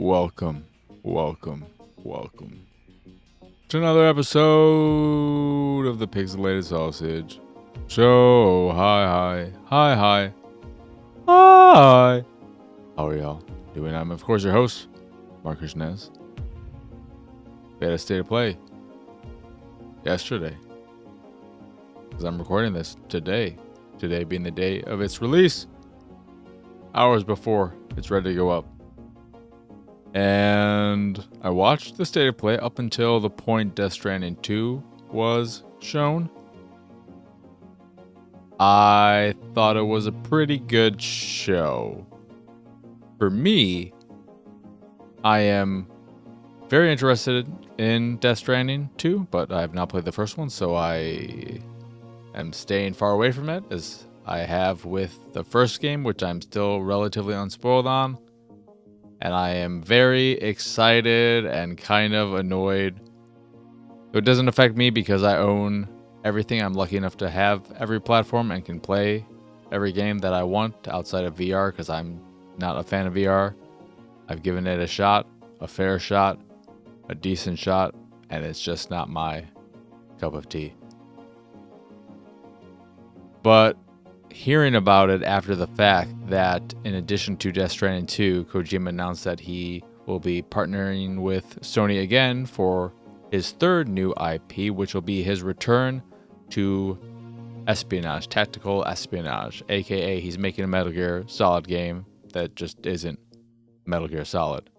Welcome, welcome, welcome to another episode of the Pixelated Sausage Show. Hi. How are y'all doing? I'm, of course, your host, Marcus Nez. We had a state of play yesterday, because I'm recording this today. Today being the day of its release, hours before it's ready to go up. And I watched the state of play up until the point Death Stranding 2 was shown. I thought it was a pretty good show. For me, I am very interested in Death Stranding 2, but I have not played the first one, so I am staying far away from it, as I have with the first game, which I'm still relatively unspoiled on. And I am very excited and kind of annoyed. It doesn't affect me because I own everything. I'm lucky enough to have every platform and can play every game that I want outside of VR, because I'm not a fan of VR. I've given it a shot, a fair shot, a decent shot, and it's just not my cup of tea. But hearing about it after the fact, that in addition to Death Stranding 2, Kojima announced that he will be partnering with Sony again for his third new IP, which will be his return to espionage, tactical espionage, aka he's making a Metal Gear Solid game that just isn't Metal Gear Solid.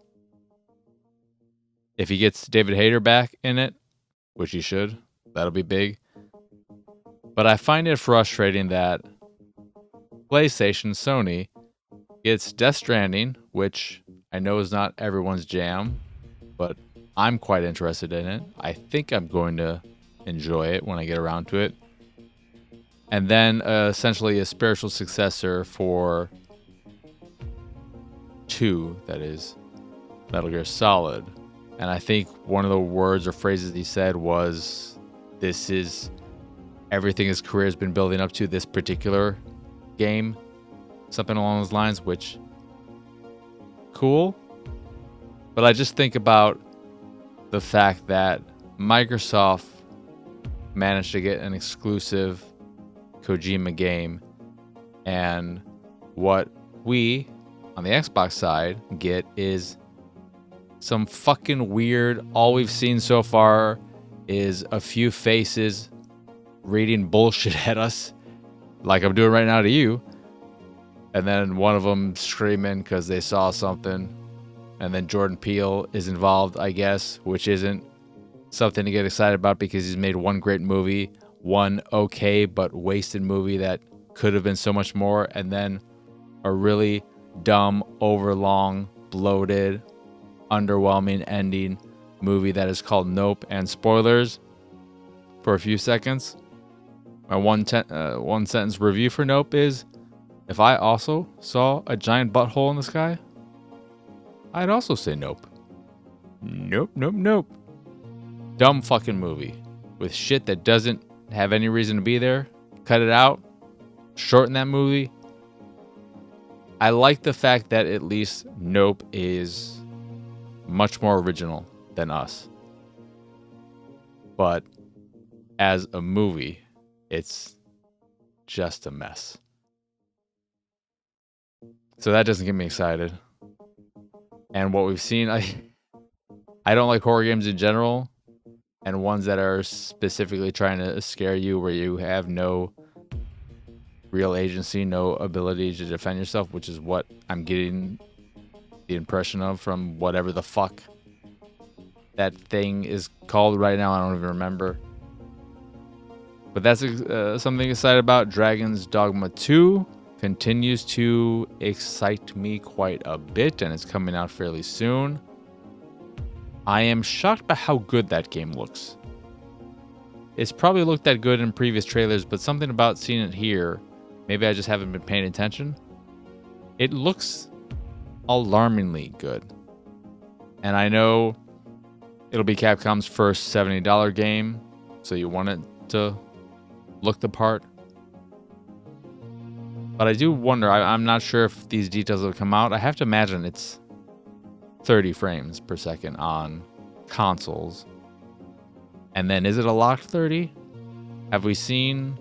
If he gets David Hayter back in it, which he should, that'll be big. But I find it frustrating that PlayStation, Sony, gets Death Stranding, which I know is not everyone's jam, but I'm quite interested in it. I think I'm going to enjoy it when I get around to it. And then essentially a spiritual successor for 2, that is Metal Gear Solid. And I think one of the words or phrases he said was, this is everything his career has been building up to this particular game, something along those lines, which cool. But I just think about the fact that Microsoft managed to get an exclusive Kojima game, and what we on the Xbox side get is some fucking weird, all we've seen so far is a few faces reading bullshit at us like I'm doing right now to you, and then one of them screaming because they saw something, and then Jordan Peele is involved, I guess, which isn't something to get excited about because he's made one great movie, one okay but wasted movie that could have been so much more, and then a really dumb, overlong, bloated, underwhelming ending movie that is called Nope. And spoilers for a few seconds. My one sentence review for Nope is, if I also saw a giant butthole in the sky, I'd also say nope. Nope. Dumb fucking movie with shit that doesn't have any reason to be there. Cut it out. Shorten that movie. I like the fact that at least Nope is much more original than Us. But as a movie, it's just a mess. So that doesn't get me excited. And what we've seen, I don't like horror games in general, and ones that are specifically trying to scare you where you have no real agency, no ability to defend yourself, which is what I'm getting the impression of from whatever the fuck that thing is called right now. I don't even remember. But that's something excited about. Dragon's Dogma 2 continues to excite me quite a bit, and it's coming out fairly soon. I am shocked by how good that game looks. It's probably looked that good in previous trailers, but something about seeing it here, maybe I just haven't been paying attention. It looks alarmingly good. And I know it'll be Capcom's first $70 game, so you want it to look the part. But I do wonder, I'm not sure if these details will come out. I have to imagine it's 30 frames per second on consoles. And then is it a locked 30? Have we seen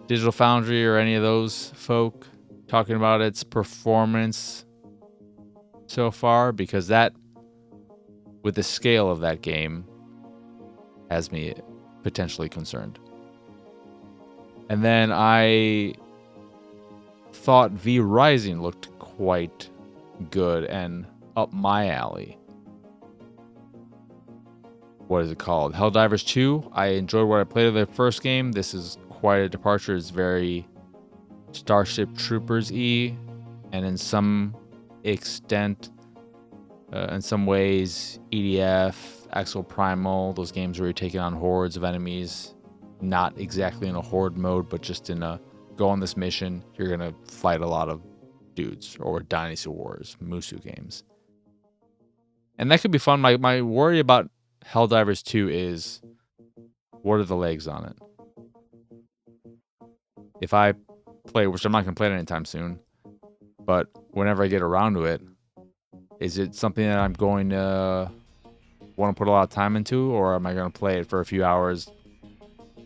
Digital Foundry or any of those folk talking about its performance so far? Because that, with the scale of that game, has me potentially concerned. And then I thought V Rising looked quite good and up my alley. What is it called? Helldivers 2. I enjoyed what I played of the first game. This is quite a departure. It's very Starship Troopers-y, and in some extent, in some ways, EDF, Exoprimal, those games where you're taking on hordes of enemies, not exactly in a horde mode, but just in a go on this mission, you're going to fight a lot of dudes, or Dynasty Wars, Musu games. And that could be fun. My worry about Helldivers 2 is, what are the legs on it? If I play, which I'm not going to play it anytime soon, but whenever I get around to it, is it something that I'm going to want to put a lot of time into, or am I going to play it for a few hours,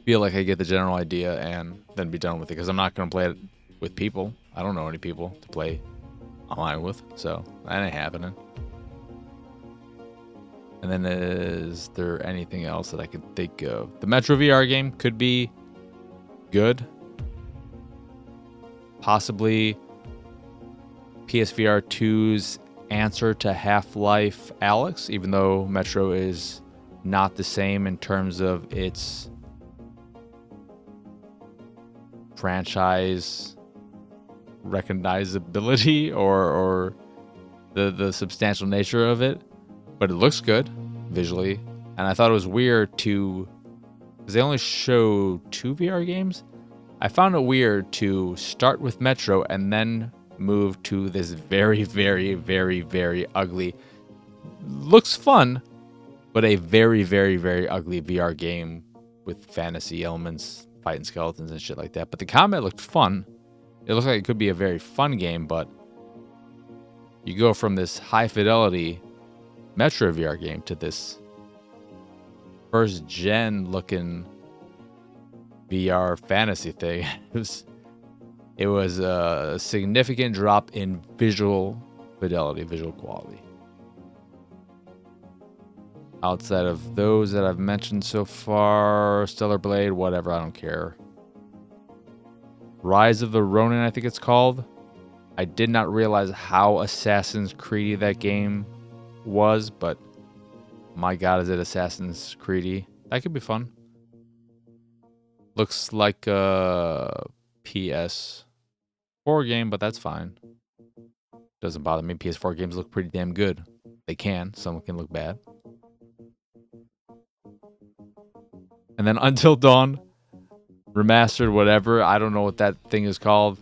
feel like I get the general idea, and then be done with it? Because I'm not going to play it with people. I don't know any people to play online with, so that ain't happening. And then is there anything else that I could think of? The Metro VR game could be good. Possibly PSVR 2's answer to Half-Life Alyx, even though Metro is not the same in terms of its franchise recognizability or the substantial nature of it. But it looks good visually. And I thought it was weird because they only show 2 VR games. I found it weird to start with Metro and then move to this very, very, very, very ugly, looks fun, but a very, very, very ugly VR game with fantasy elements, fighting skeletons and shit like that. But the combat looked fun. It looks like it could be a very fun game, but you go from this high fidelity Metro VR game to this first gen looking VR fantasy thing. It was a significant drop in visual fidelity, visual quality. Outside of those that I've mentioned so far, Stellar Blade, whatever, I don't care. Rise of the Ronin, I think it's called. I did not realize how Assassin's Creed that game was, but my god, is it Assassin's Creed-y. That could be fun. Looks like a PS4 game, but that's fine. Doesn't bother me. PS4 games look pretty damn good. They can. Some can look bad. And then Until Dawn, remastered, whatever. I don't know what that thing is called.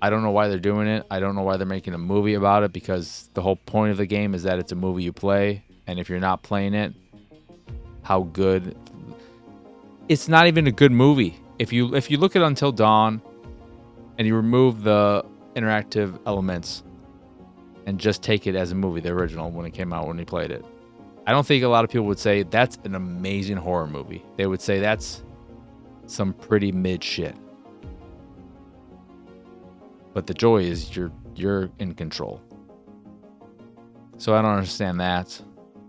I don't know why they're doing it. I don't know why they're making a movie about it, because the whole point of the game is that it's a movie you play. And if you're not playing it, how good... It's not even a good movie. If you look at Until Dawn and you remove the interactive elements and just take it as a movie, the original, when it came out, when you played it, I don't think a lot of people would say that's an amazing horror movie. They would say that's some pretty mid shit. But the joy is you're in control. So I don't understand that.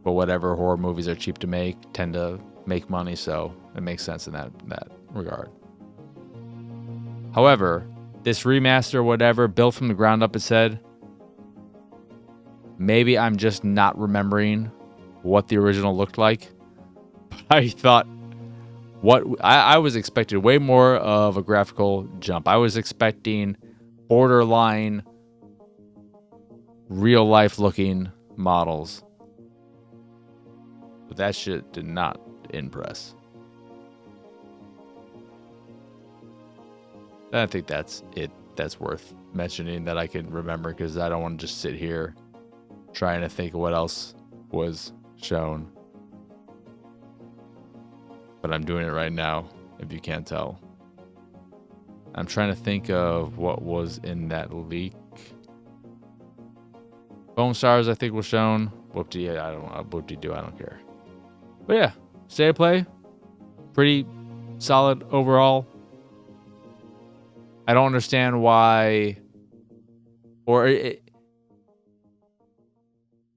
But whatever, horror movies are cheap to make, tend to make money, so it makes sense in that regard. However, this remaster, whatever, built from the ground up, it said, maybe I'm just not remembering what the original looked like. But I thought, I was expecting way more of a graphical jump. I was expecting borderline real life looking models. But that shit did not impress. I think that's it. That's worth mentioning that I can remember, because I don't want to just sit here trying to think of what else was shown. But I'm doing it right now, if you can't tell. I'm trying to think of what was in that leak. Foam Stars, I think, was shown. Whoop-de, I don't know. Whoop-de-doo, I don't care. But yeah, state of play, pretty solid overall. I don't understand why, or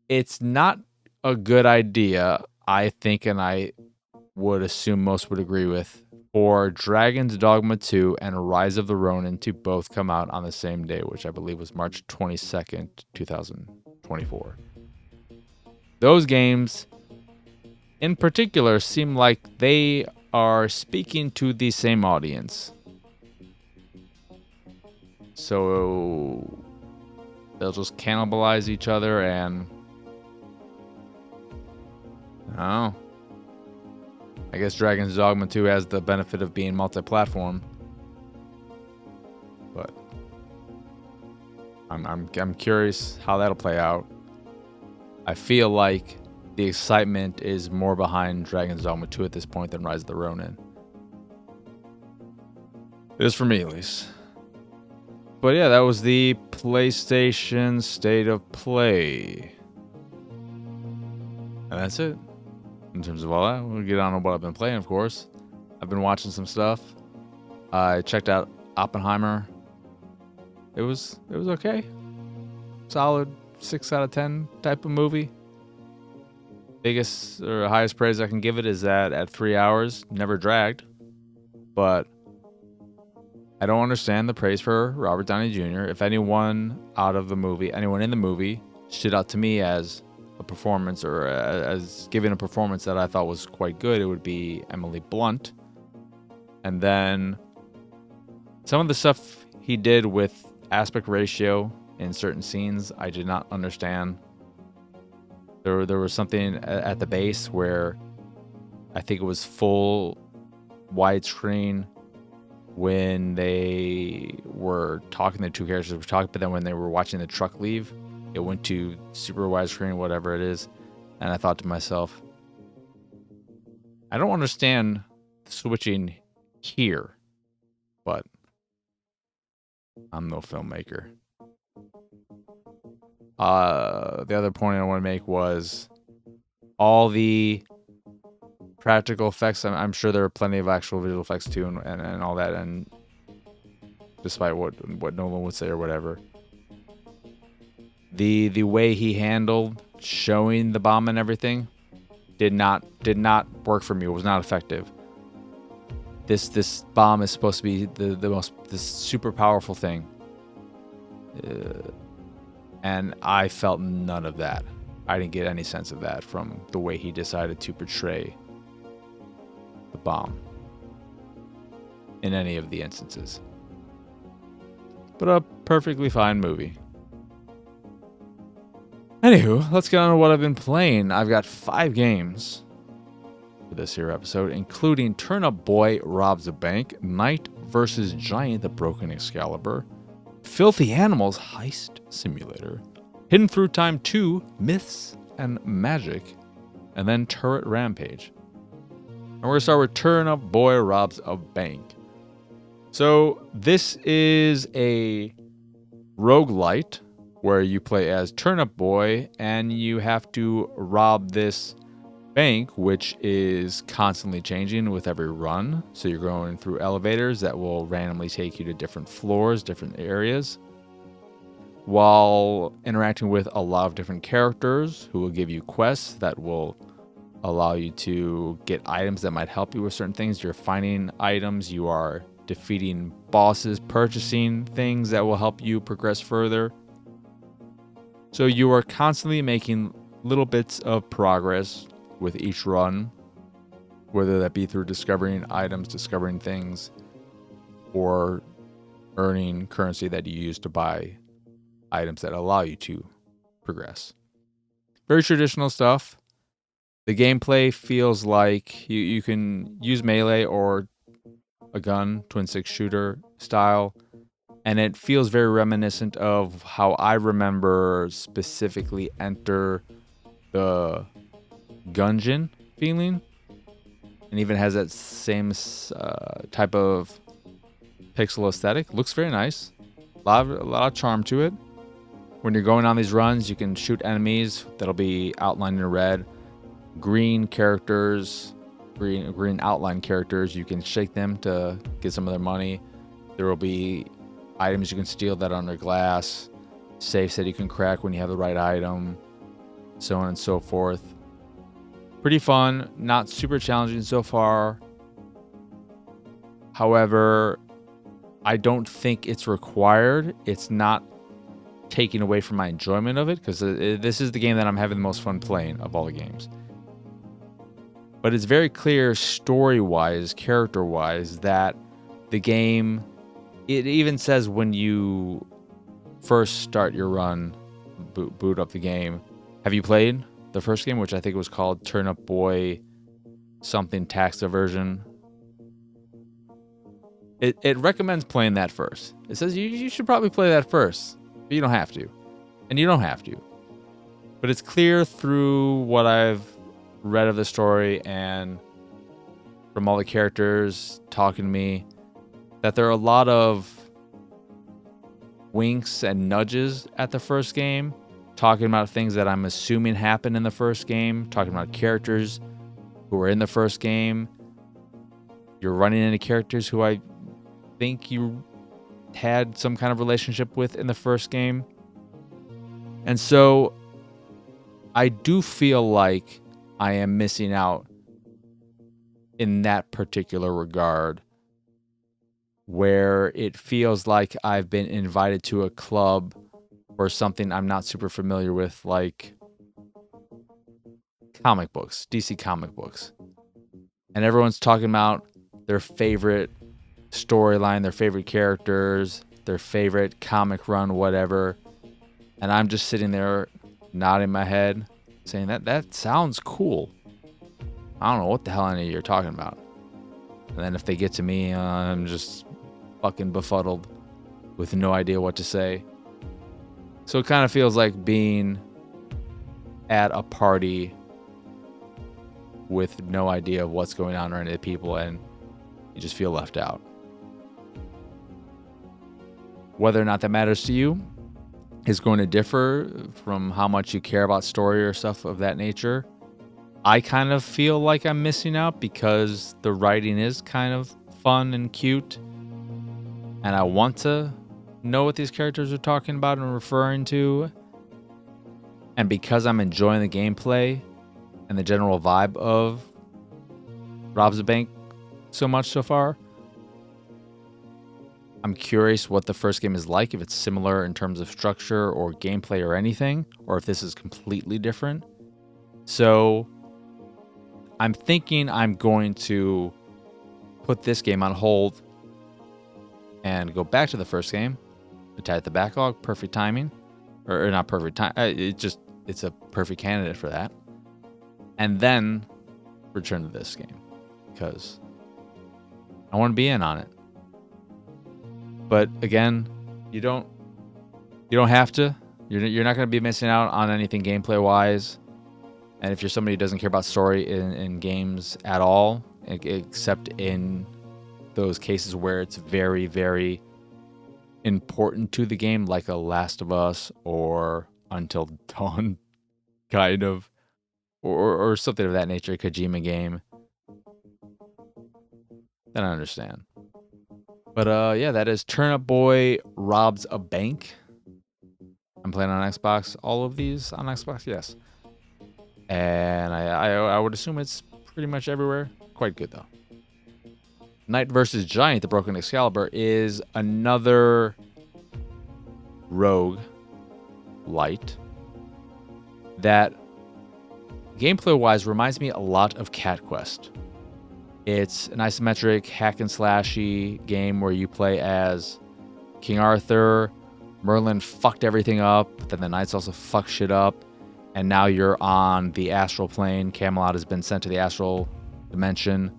it's not a good idea, I think, and I would assume most would agree with, for Dragon's Dogma 2 and Rise of the Ronin to both come out on the same day, which I believe was March 22nd, 2024. Those games, in particular, seem like they are speaking to the same audience. So they'll just cannibalize each other and... I guess Dragon's Dogma 2 has the benefit of being multi-platform. But I'm curious how that'll play out. I feel like the excitement is more behind Dragon's Dogma 2 at this point than Rise of the Ronin. It is for me, at least. But yeah, that was the PlayStation State of Play. And that's it. In terms of all that, we'll get on to what I've been playing, of course. I've been watching some stuff. I checked out Oppenheimer. It was okay. Solid 6 out of 10 type of movie. Biggest or highest praise I can give it is that at 3 hours, never dragged. But I don't understand the praise for Robert Downey Jr. If anyone in the movie stood out to me as a performance or as giving a performance that I thought was quite good, it would be Emily Blunt. And then some of the stuff he did with aspect ratio in certain scenes, I did not understand. There was something at the base where I think it was full widescreen when they were talking, the two characters were talking, but then when they were watching the truck leave, it went to super widescreen, whatever it is. And I thought to myself, I don't understand switching here, but I'm no filmmaker. The other point I want to make was all the practical effects. I'm sure there are plenty of actual visual effects too, and all that. And despite what Nolan would say or whatever, the way he handled showing the bomb and everything did not work for me. It was not effective. This bomb is supposed to be this super powerful thing, and I felt none of that. I didn't get any sense of that from the way he decided to portray the bomb in any of the instances. But a perfectly fine movie. Anywho, let's get on to what I've been playing. I've got 5 games for this here episode, including Turnip Boy Robs a Bank, Knight vs. Giant, The Broken Excalibur, Filthy Animals Heist Simulator, Hidden Through Time 2, Myths and Magic, and then Turret Rampage. And we're going to start with Turnip Boy Robs a Bank. So this is a roguelite where you play as Turnip Boy and you have to rob this bank, which is constantly changing with every run. So you're going through elevators that will randomly take you to different floors, different areas, while interacting with a lot of different characters who will give you quests that will allow you to get items that might help you with certain things. You're finding items, you are defeating bosses, purchasing things that will help you progress further. So you are constantly making little bits of progress with each run, whether that be through discovering items, discovering things, or earning currency that you use to buy items that allow you to progress. Very traditional stuff. The gameplay feels like you can use melee or a gun, twin stick shooter style, and it feels very reminiscent of how I remember specifically Enter the Gungeon feeling, and even has that same type of pixel aesthetic. Looks very nice. A lot of charm to it. when you're going on these runs, you can shoot enemies that'll be outlined in red. Green characters, green outline characters, you can shake them to get some of their money. There will be items you can steal that are under glass, safes that you can crack when you have the right item, so on and so forth. Pretty fun, not super challenging so far. However, I don't think it's required. It's not taking away from my enjoyment of it, because this is the game that I'm having the most fun playing of all the games. But it's very clear story-wise, character-wise, that the game, it even says when you first start your run, boot up the game. Have you played the first game, which I think was called Turnip Boy something tax diversion? It recommends playing that first. It says you should probably play that first, but you don't have to. And you don't have to. But it's clear through what I've read of the story and from all the characters talking to me that there are a lot of winks and nudges at the first game, talking about things that I'm assuming happened in the first game, talking about characters who were in the first game. You're running into characters who I think you had some kind of relationship with in the first game. And so I do feel like I am missing out in that particular regard, where it feels like I've been invited to a club or something I'm not super familiar with, like comic books, DC comic books. And everyone's talking about their favorite storyline, their favorite characters, their favorite comic run, whatever. And I'm just sitting there nodding my head, saying that sounds cool. I don't know what the hell any of you are talking about. And then if they get to me, I'm just fucking befuddled with no idea what to say. So it kind of feels like being at a party with no idea of what's going on or any of the people, and you just feel left out. Whether or not that matters to you is going to differ from how much you care about story or stuff of that nature. I kind of feel like I'm missing out because the writing is kind of fun and cute, and I want to know what these characters are talking about and referring to. And because I'm enjoying the gameplay and the general vibe of Rob's a Bank so much so far, I'm curious what the first game is like, if it's similar in terms of structure or gameplay or anything, or if this is completely different. So I'm thinking I'm going to put this game on hold and go back to the first game, attack the backlog, perfect timing, or not perfect time. It's a perfect candidate for that. And then return to this game because I want to be in on it. But again, you don't have to. You're not going to be missing out on anything gameplay wise. And if you're somebody who doesn't care about story in games at all, except in those cases where it's very, very important to the game, like a Last of Us or Until Dawn, kind of, or something of that nature, a Kojima game, then I understand. But yeah, that is Turnip Boy Robs a Bank. I'm playing on Xbox. All of these on Xbox, yes. And I would assume it's pretty much everywhere. Quite good, though. Knight vs. Giant, the Broken Excalibur, is another rogue light that, gameplay-wise, reminds me a lot of Cat Quest. It's an isometric hack and slashy game where you play as King Arthur. Merlin fucked everything up, but then the knights also fuck shit up. And now you're on the astral plane. Camelot has been sent to the astral dimension.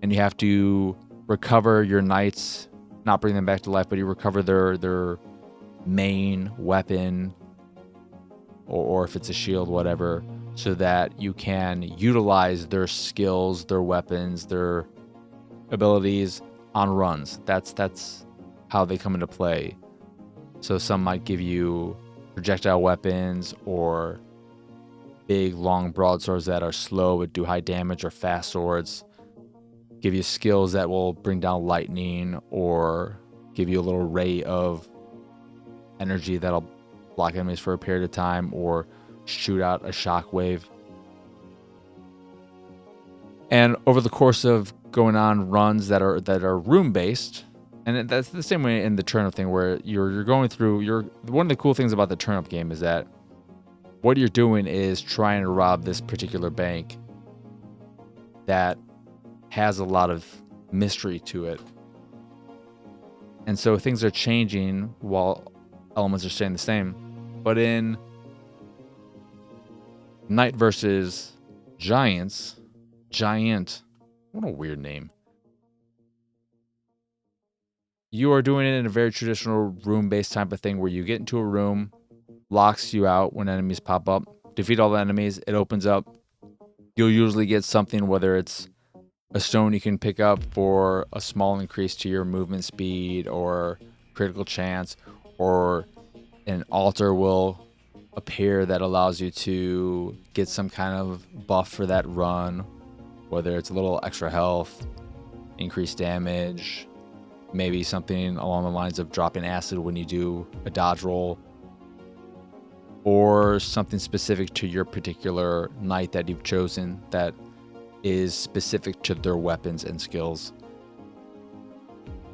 And you have to recover your knights, not bring them back to life, but you recover their main weapon, or if it's a shield, whatever, so that you can utilize their skills, their weapons, their abilities on runs. That's how they come into play. So some might give you projectile weapons or big, long broadswords that are slow but do high damage, or fast swords. Give you skills that will bring down lightning or give you a little ray of energy that'll block enemies for a period of time or shoot out a shockwave. And over the course of going on runs that are room based, and that's the same way in the Turnip thing, where you're going through. One of the cool things about the Turnip game is that what you're doing is trying to rob this particular bank that has a lot of mystery to it. And so things are changing while elements are staying the same. But in Knight versus Giant, what a weird name. You are doing it in a very traditional room-based type of thing where you get into a room, locks you out when enemies pop up, defeat all the enemies, it opens up. You'll usually get something, whether it's a stone you can pick up for a small increase to your movement speed or critical chance, or an altar will appear that allows you to get some kind of buff for that run, whether it's a little extra health, increased damage, maybe something along the lines of dropping acid when you do a dodge roll, or something specific to your particular knight that you've chosen that is specific to their weapons and skills.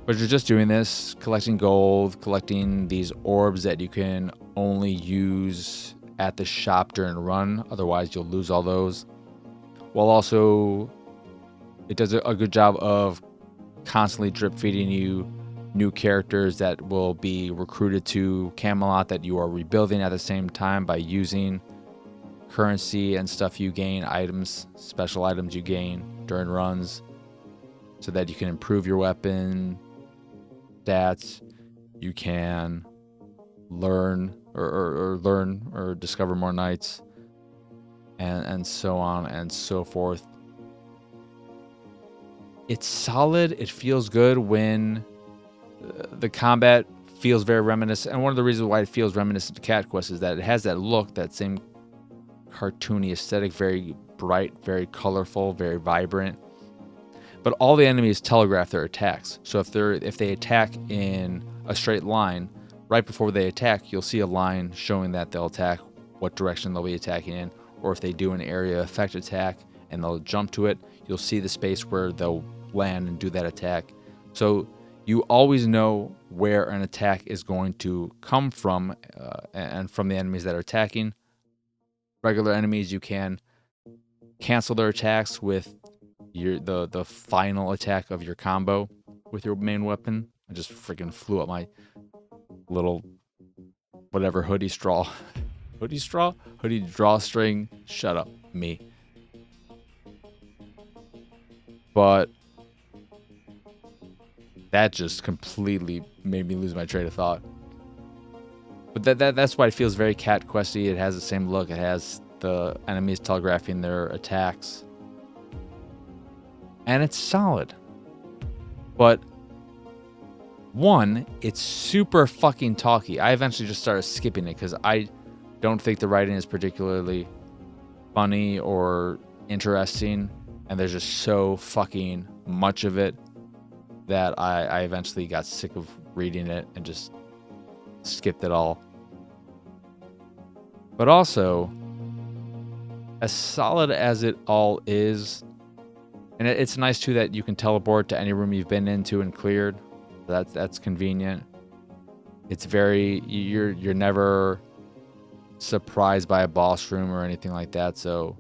But you're just doing this, collecting gold, collecting these orbs that you can only use at the shop during a run, otherwise you'll lose all those. While also, it does a good job of constantly drip feeding you new characters that will be recruited to Camelot that you are rebuilding at the same time by using currency and stuff you gain, items, special items you gain during runs, so that you can improve your weapon stats. You can learn or discover more knights, and so on and so forth. It's solid. It feels good when the combat feels very reminiscent. And one of the reasons why it feels reminiscent to Cat Quest is that it has that look, that same cartoony aesthetic, very bright, very colorful, very vibrant. But all the enemies telegraph their attacks. So if they attack in a straight line, right before they attack, you'll see a line showing that they'll attack, what direction they'll be attacking in. Or if they do an area effect attack and they'll jump to it, you'll see the space where they'll land and do that attack. So you always know where an attack is going to come from, and from the enemies that are attacking. Regular enemies, you can cancel their attacks with the final attack of your combo with your main weapon. I just freaking flew up my little whatever hoodie drawstring. Shut up, me. But that just completely made me lose my train of thought. But that's why it feels very Cat Questy. It has the same look. It has the enemies telegraphing their attacks. And it's solid. But one, it's super fucking talky. I eventually just started skipping it because I don't think the writing is particularly funny or interesting. And there's just so fucking much of it that I eventually got sick of reading it and just skipped it all. But also, as solid as it all is, and it's nice too that you can teleport to any room you've been into and cleared. That's convenient. It's very, you're never surprised by a boss room or anything like that, so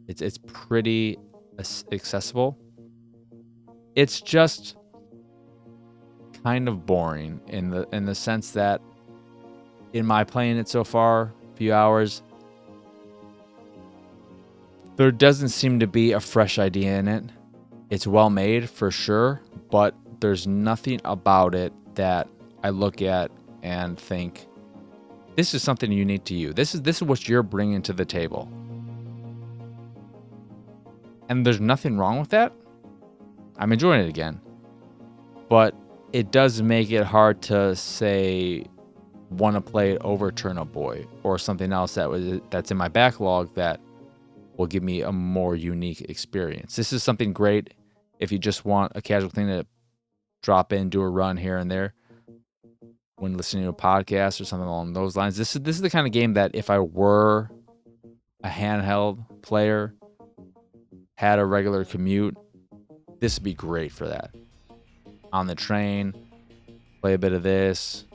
it's pretty accessible. It's just kind of boring in the sense that in my playing it so far, a few hours, there doesn't seem to be a fresh idea in it. It's well made for sure, but there's nothing about it that I look at and think, this is something unique to you. This is what you're bringing to the table. And there's nothing wrong with that. I'm enjoying it again. But it does make it hard to say want to play it over Turnip Boy or something else that's in my backlog that will give me a more unique experience. This is something great if you just want a casual thing to drop in, do a run here and there when listening to a podcast or something along those lines. This is the kind of game that if I were a handheld player, had a regular commute, this would be great for that. On the train, play a bit of this,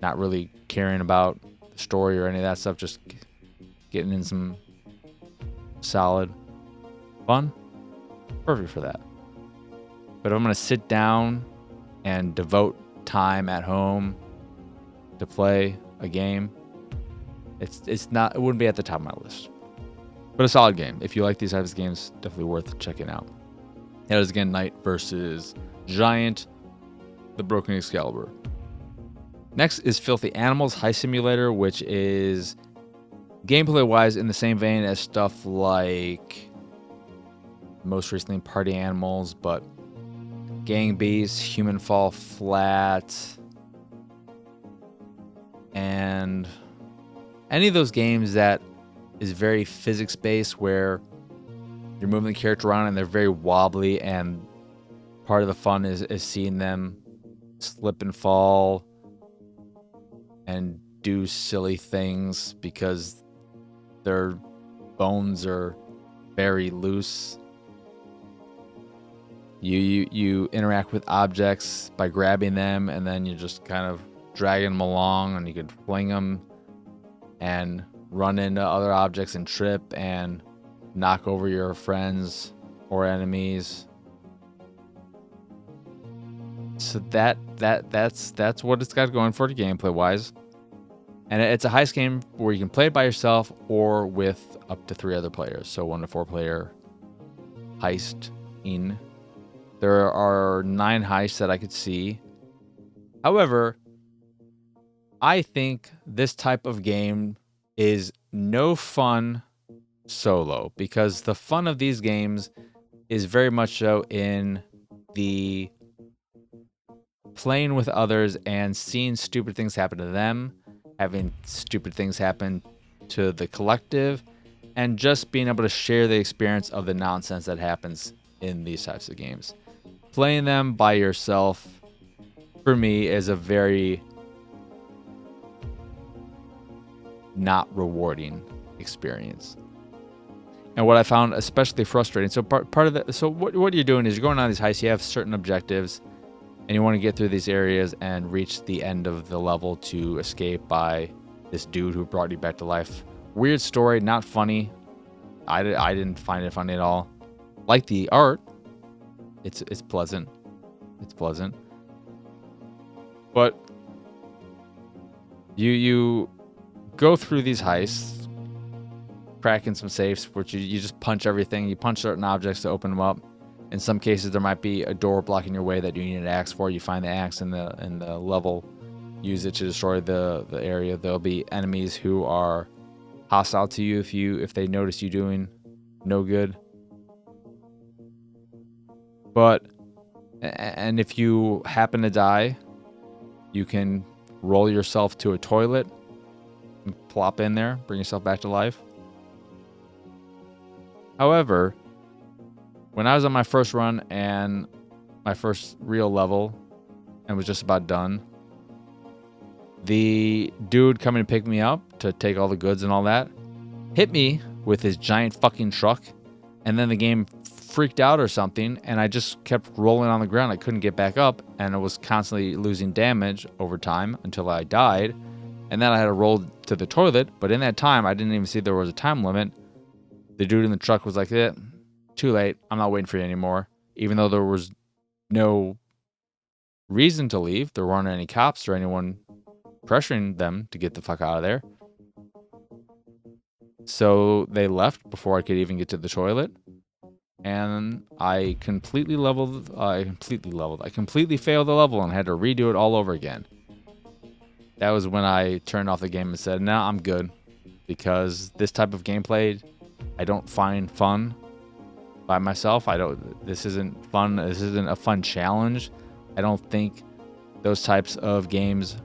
not really caring about the story or any of that stuff, just getting in some solid fun. Perfect for that. But I'm going to sit down and devote time at home to play a game. It wouldn't be at the top of my list. But a solid game. If you like these types of games, definitely worth checking out. That is again Knight versus Giant, the Broken Excalibur. Next is Filthy Animals Heist Simulator, which is gameplay-wise in the same vein as stuff like most recently Party Animals, but Gang Beasts, Human Fall Flat, and any of those games that is very physics-based where you're moving the character around and they're very wobbly, and part of the fun is seeing them slip and fall and do silly things because their bones are very loose. You interact with objects by grabbing them, and then you just kind of dragging them along, and you could fling them and run into other objects and trip and knock over your friends or enemies. So that's what it's got going for it gameplay wise. And it's a heist game where you can play it by yourself or with up to 3 other players. So 1 to 4 player heist in. There are 9 heists that I could see. However, I think this type of game is no fun solo, because the fun of these games is very much so in the playing with others and seeing stupid things happen to them, having stupid things happen to the collective, and just being able to share the experience of the nonsense that happens in these types of games. Playing them by yourself, for me, is a very not rewarding experience. And what I found especially frustrating, so part of the, so what you're doing is you're going on these heists, you have certain objectives, and you want to get through these areas and reach the end of the level to escape by this dude who brought you back to life. Weird story, not funny. I didn't find it funny at all. Like the art, it's pleasant. It's pleasant. But you go through these heists, cracking some safes, which you just punch everything. You punch certain objects to open them up. In some cases, there might be a door blocking your way that you need an axe for. You find the axe in the level, use it to destroy the area. There'll be enemies who are hostile to you if they notice you doing no good. And if you happen to die, you can roll yourself to a toilet and plop in there, bring yourself back to life. However, when I was on my first run and my first real level and was just about done, the dude coming to pick me up to take all the goods and all that hit me with his giant fucking truck, and then the game freaked out or something, and I just kept rolling on the ground. I couldn't get back up, and I was constantly losing damage over time until I died, and then I had to roll to the toilet. But in that time, I didn't even see there was a time limit. The dude in the truck was like, too late, I'm not waiting for you anymore. Even though there was no reason to leave, there weren't any cops or anyone pressuring them to get the fuck out of there. So they left before I could even get to the toilet. And I completely failed the level and had to redo it all over again. That was when I turned off the game and said, "No, I'm good," because this type of gameplay I don't find fun by myself. This isn't fun. This isn't a fun challenge. I don't think those types of games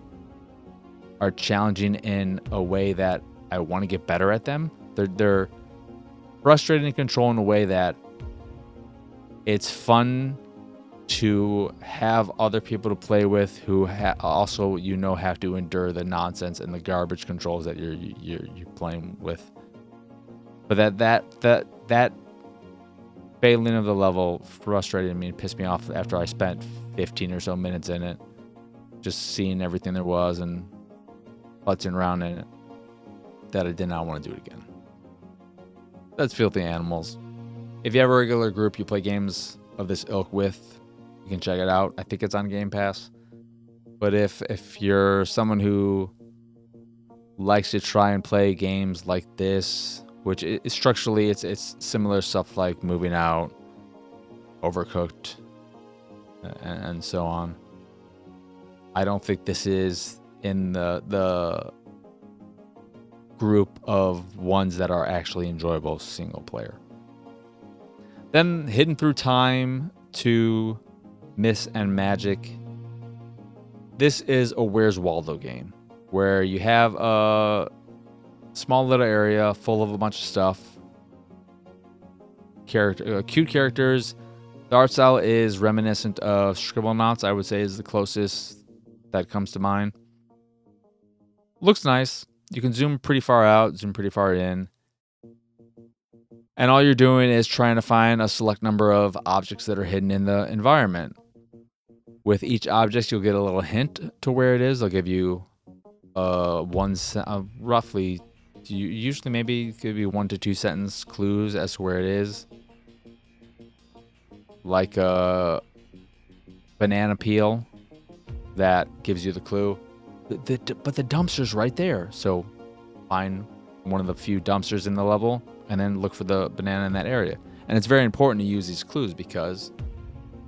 are challenging in a way that I want to get better at them. They're frustrating to control in a way that it's fun to have other people to play with who also have to endure the nonsense and the garbage controls that you're playing with. But that failing of the level frustrated me and pissed me off after I spent 15 or so minutes in it, just seeing everything there was and putzing around in it, that I did not want to do it again. That's Filthy Animals. If you have a regular group you play games of this ilk with, you can check it out. I think it's on Game Pass. But if you're someone who likes to try and play games like this, which is structurally it's similar stuff like Moving Out, Overcooked, and so on, I don't think this is in the group of ones that are actually enjoyable single player. Then Hidden Through Time 2, Myths and Magic. This is a Where's Waldo game where you have a small little area full of a bunch of stuff. Cute characters. The art style is reminiscent of Scribblenauts, I would say is the closest that comes to mind. Looks nice. You can zoom pretty far out, zoom pretty far in. And all you're doing is trying to find a select number of objects that are hidden in the environment. With each object, you'll get a little hint to where it is. They'll give you roughly, usually maybe it could be 1 to 2 sentence clues as to where it is. Like a banana peel that gives you the clue. But the dumpster's right there. So find one of the few dumpsters in the level and then look for the banana in that area. And it's very important to use these clues because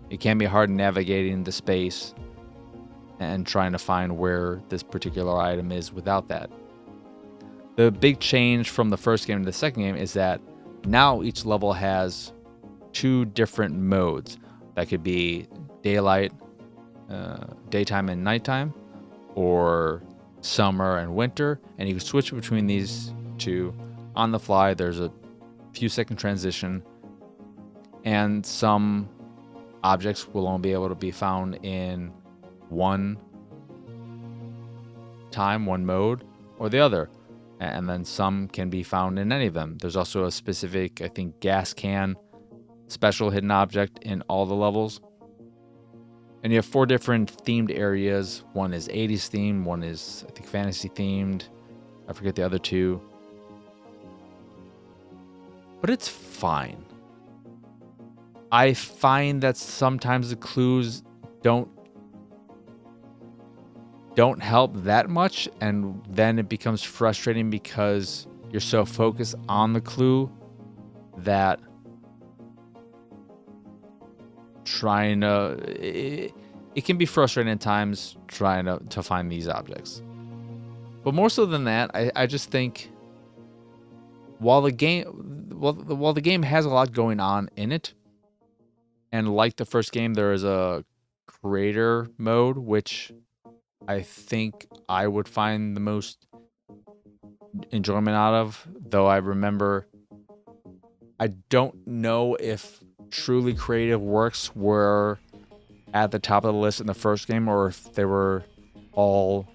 it can be hard navigating the space and trying to find where this particular item is without that. The big change from the first game to the second game is that now each level has 2 different modes. That could be daylight, daytime and nighttime, or summer and winter, and you can switch between these 2 on the fly. There's a few second transition, and some objects will only be able to be found in one time, one mode, or the other, and then some can be found in any of them. There's also a specific, I think, gas can special hidden object in all the levels. And you have 4 different themed areas. One is 80s themed, one is, I think, fantasy themed. I forget the other 2. But it's fine. I find that sometimes the clues don't help that much, and then it becomes frustrating because you're so focused on the clue that it can be frustrating at times trying to find these objects. But more so than that, I just think while the game has a lot going on in it, and like the first game, there is a creator mode, which I think I would find the most enjoyment out of, though I remember I don't know if truly creative works were at the top of the list in the first game or if they were all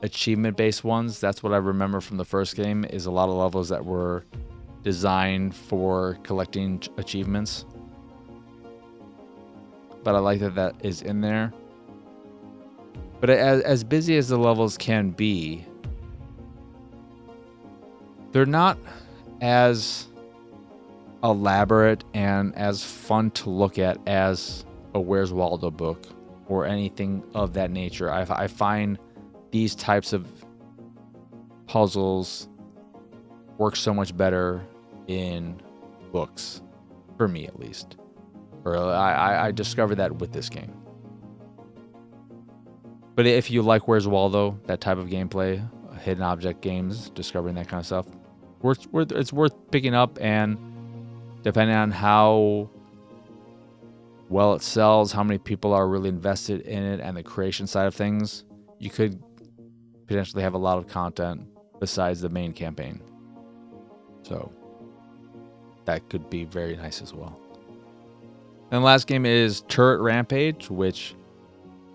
achievement-based ones. That's what I remember from the first game, is a lot of levels that were designed for collecting achievements. But I like that is in there. But as busy as the levels can be, they're not as elaborate and as fun to look at as a Where's Waldo book or anything of that nature. I find these types of puzzles work so much better in books, for me at least. Or I discovered that with this game. But if you like Where's Waldo, that type of gameplay, hidden object games, discovering that kind of stuff, it's worth picking up, and depending on how well it sells, how many people are really invested in it, and the creation side of things, you could potentially have a lot of content besides the main campaign. So that could be very nice as well. And the last game is Turret Rampage, which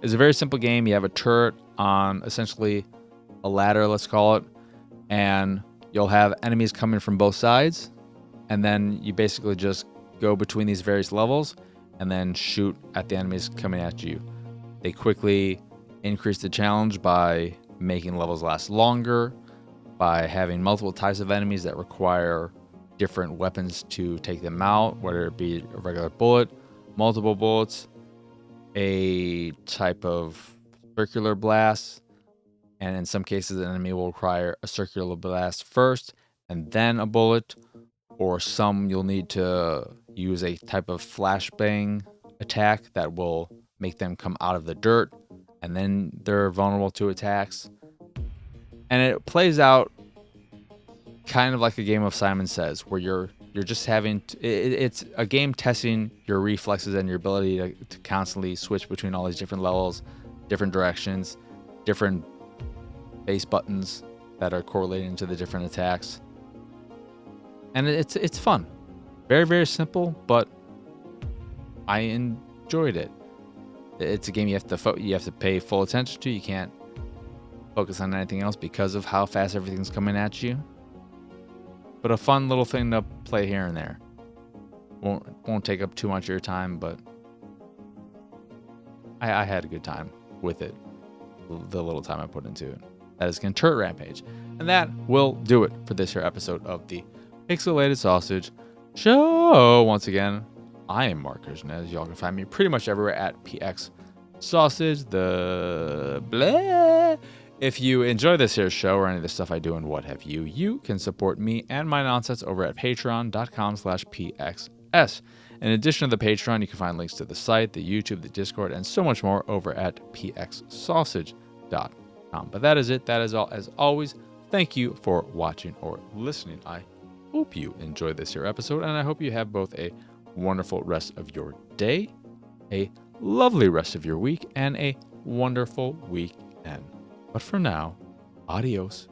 is a very simple game. You have a turret on essentially a ladder, let's call it, and you'll have enemies coming from both sides, and then you basically just go between these various levels and then shoot at the enemies coming at you. They quickly increase the challenge by making levels last longer, by having multiple types of enemies that require different weapons to take them out, whether it be a regular bullet, multiple bullets, a type of circular blast, and in some cases an enemy will require a circular blast first and then a bullet, or some you'll need to use a type of flashbang attack that will make them come out of the dirt and then they're vulnerable to attacks. And it plays out kind of like a game of Simon Says, where you're just having it's a game testing your reflexes and your ability to constantly switch between all these different levels, different directions, different base buttons that are correlating to the different attacks. And it's fun. Very, very simple, but I enjoyed it. It's a game you have to pay full attention to. You can't focus on anything else because of how fast everything's coming at you. But a fun little thing to play here and there. Won't take up too much of your time, but I had a good time with it. The little time I put into it. That is Turret Rampage. And that will do it for this here episode of the Pixelated Sausage Show. Once again, I am Mark Kirshner. Y'all can find me pretty much everywhere at PX Sausage. The blah. If you enjoy this here show or any of the stuff I do and what have you, you can support me and my nonsense over at patreon.com/PXS. In addition to the Patreon, you can find links to the site, the YouTube, the Discord, and so much more over at pxsausage.com. But that is it. That is all. As always, thank you for watching or listening. I hope you enjoyed this here episode, and I hope you have both a wonderful rest of your day, a lovely rest of your week, and a wonderful weekend. But for now, adios,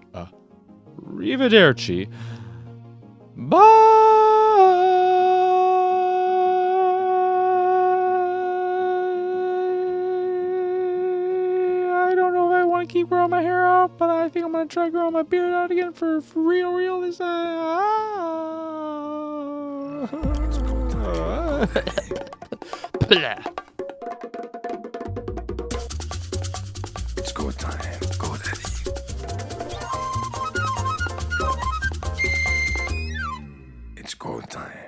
arrivederci, bye! I don't know if I want to keep growing my hair out, but I think I'm going to try growing my beard out again for real this time. It's go time. Go, Daddy. It's go time.